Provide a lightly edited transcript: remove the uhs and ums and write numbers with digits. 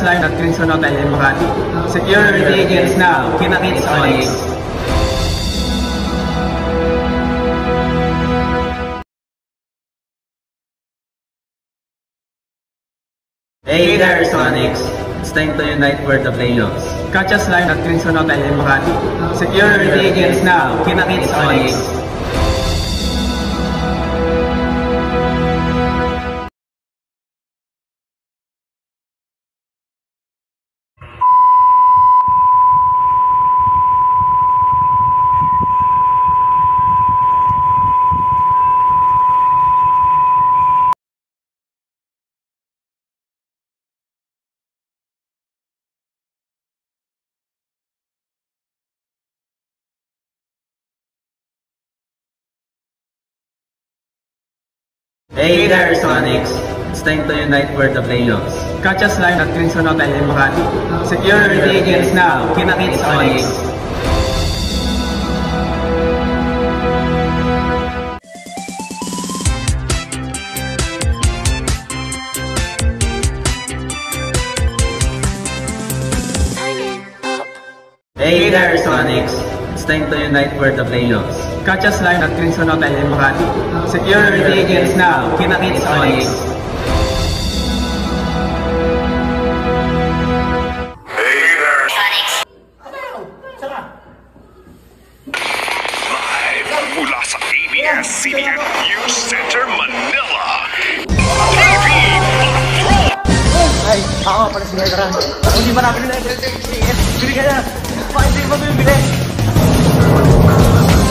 line at Crimson Hotel in Makati. Security agents now, Kinakits Onyx. Hey there, Sonics! It's time to unite for the playoffs. Catch us live at Crimson Hotel in Makati. Security agents now, Kinakits Onyx. Hey there, Sonics! It's time to unite for the playoffs. Catch us live at Crimson Hotel in Makati. Security agents now, Kinakits Onyx. Hey there, Sonics! It's time to unite for the playoffs. Catch us live at Crimson Hotel in Makati. Security agents now, Kinakits Onyx. Hey there, Sonics! Live mula sa ABS-CBN News Center, Manila. TV Patrol! Ay, ako pala si Metra. Kung di marami na bili ka na. Bakit hindi mo bibili?